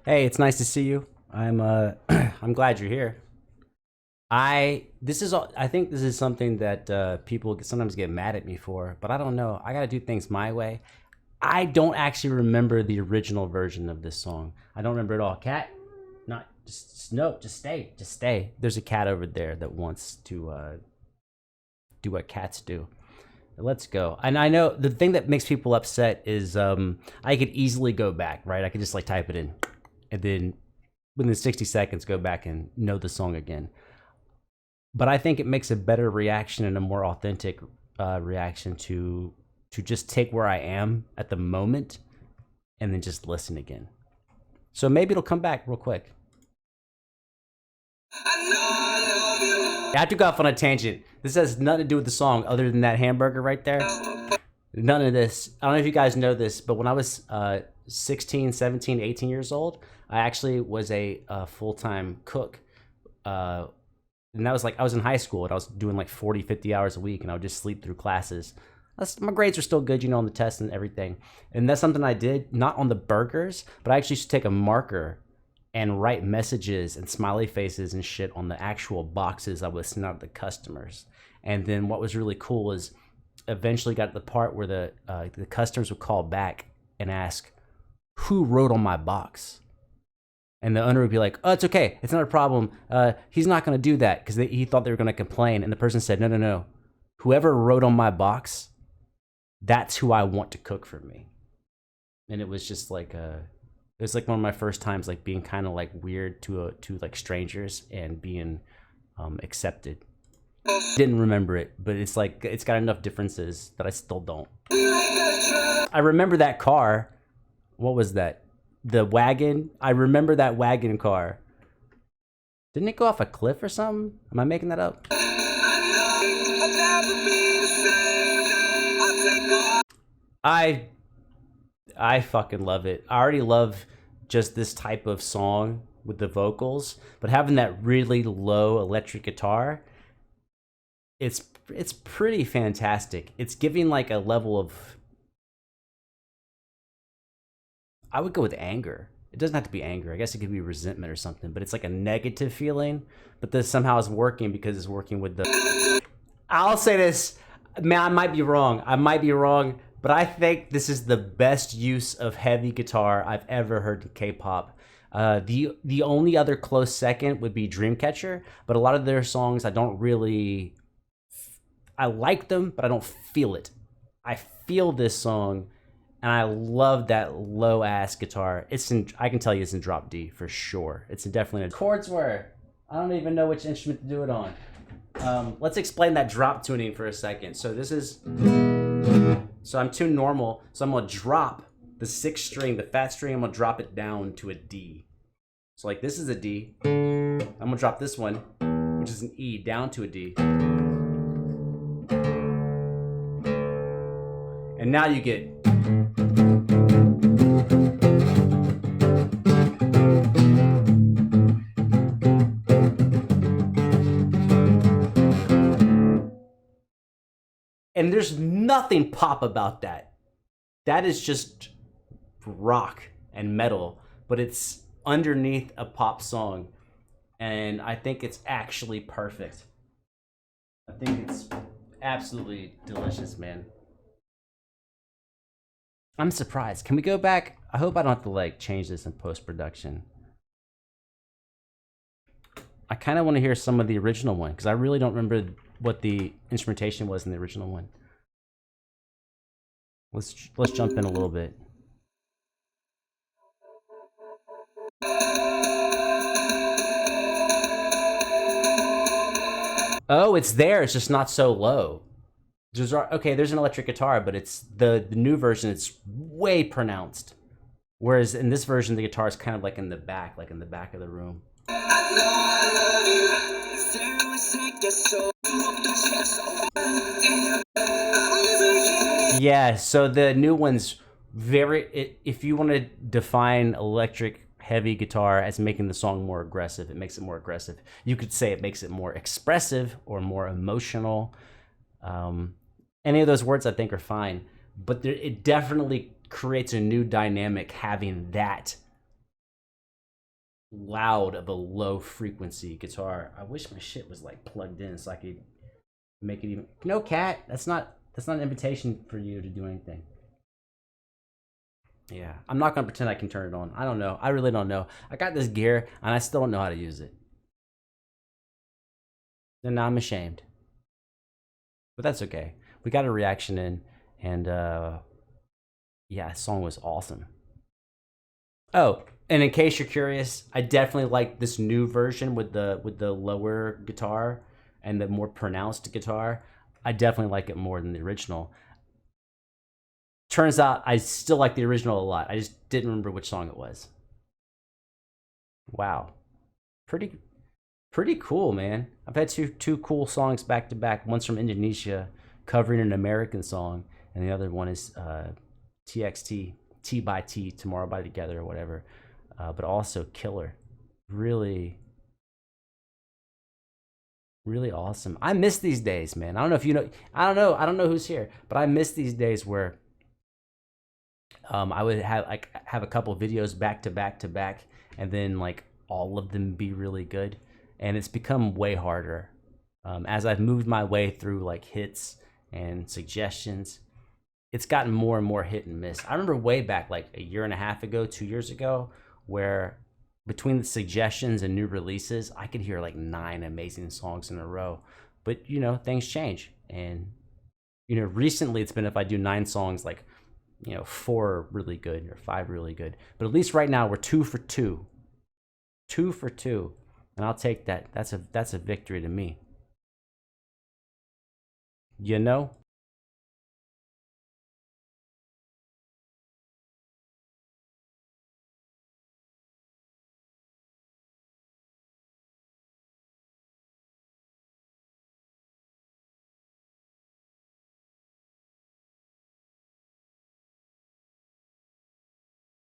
Hey, it's nice to see you. I'm I'm glad you're here. I think this is something that people sometimes get mad at me for, but I don't know. I got to do things my way. I don't actually remember the original version of this song. I don't remember it all. Cat, not just no, just stay. There's a cat over there that wants to do what cats do. Let's go. And I know the thing that makes people upset is I could easily go back, right? I could just like type it in, and then within 60 seconds go back and know the song again. But I think it makes a better reaction and a more authentic reaction to just take where I am at the moment and then just listen again. So maybe it'll come back real quick. I have to go off on a tangent. This has nothing to do with the song other than that hamburger right there. None of this. I don't know if you guys know this, but when I was 16, 17, 18 years old, I actually was a full-time cook. And that was like, I was in high school and I was doing like 40, 50 hours a week and I would just sleep through classes. My grades were still good, on the tests and everything. And that's something I did, not on the burgers, but I actually used to take a marker and write messages and smiley faces and shit on the actual boxes I was sending out to the customers. And then what was really cool is eventually got to the part where the customers would call back and ask, who wrote on my box? And the owner would be like, oh, it's okay. It's not a problem. He's not going to do that because he thought they were going to complain. And the person said, no, no, no. Whoever wrote on my box, that's who I want to cook for me. And it was just like it was like one of my first times like being kind of like weird to like strangers and being accepted. Didn't remember it, but it's like it's got enough differences that I still don't. I remember that car. What was that? The wagon. I remember that wagon car. Didn't it go off a cliff or something? Am I making that up? I fucking love it. I already love just this type of song with the vocals, but having that really low electric guitar, it's pretty fantastic. It's giving like a level of, I would go with anger. It doesn't have to be anger. I guess it could be resentment or something, but it's like a negative feeling, but this somehow is working because it's working with the, I'll say this, man, I might be wrong, but I think this is the best use of heavy guitar I've ever heard in K-pop. The only other close second would be Dreamcatcher, but a lot of their songs I don't really, I like them, but I don't feel it. I feel this song, and I love that low ass guitar. I can tell you it's in drop D for sure. It's definitely chords were. I don't even know which instrument to do it on. Let's explain that drop tuning for a second. So this is, so I'm tuned normal. So I'm gonna drop the sixth string, the fat string, I'm gonna drop it down to a D. So like this is a D. I'm gonna drop this one, which is an E, down to a D. And now you get, and there's nothing pop about that. That is just rock and metal, but it's underneath a pop song. And I think it's actually perfect. I think it's absolutely delicious, man. I'm surprised. Can we go back? I hope I don't have to like change this in post-production. I kind of want to hear some of the original one because I really don't remember what the instrumentation was in the original one. Let's jump in a little bit. Oh, it's there. It's just not so low. There's an electric guitar, but it's the new version. It's way pronounced. Whereas in this version, the guitar is kind of like in the back of the room. Yeah, so the new one's if you want to define electric heavy guitar as making the song more aggressive, it makes it more aggressive. You could say it makes it more expressive or more emotional. Any of those words I think are fine, but it definitely creates a new dynamic having that loud of a low frequency guitar. I wish my shit was like plugged in so I could make it even. No, cat. That's not an invitation for you to do anything. Yeah, I'm not gonna pretend I can turn it on. I don't know. I really don't know. I got this gear and I still don't know how to use it. And now I'm ashamed. But that's okay. We got a reaction in, and yeah, the song was awesome. Oh, and in case you're curious, I definitely like this new version with the lower guitar and the more pronounced guitar. I definitely like it more than the original. Turns out I still like the original a lot. I just didn't remember which song it was. Wow. Pretty cool, man. I've had two cool songs back to back. One's from Indonesia covering an American song, and the other one is TXT, T by T, Tomorrow by Together or whatever. But also killer. Really awesome. I miss these days, man. I don't know if you know. I don't know who's here, but I miss these days where I would have a couple videos back to back to back, and then like all of them be really good. And it's become way harder as I've moved my way through like hits and suggestions. It's gotten more and more hit and miss. I remember way back like a year and a half ago, 2 years ago, where between the suggestions and new releases, I could hear like 9 amazing songs in a row. But you know, things change, and you know, recently it's been if I do 9 songs, like, you know, 4 are really good or 5 really good. But at least right now we're 2 for 2, 2 for 2, and I'll take that. That's a victory to me. You know.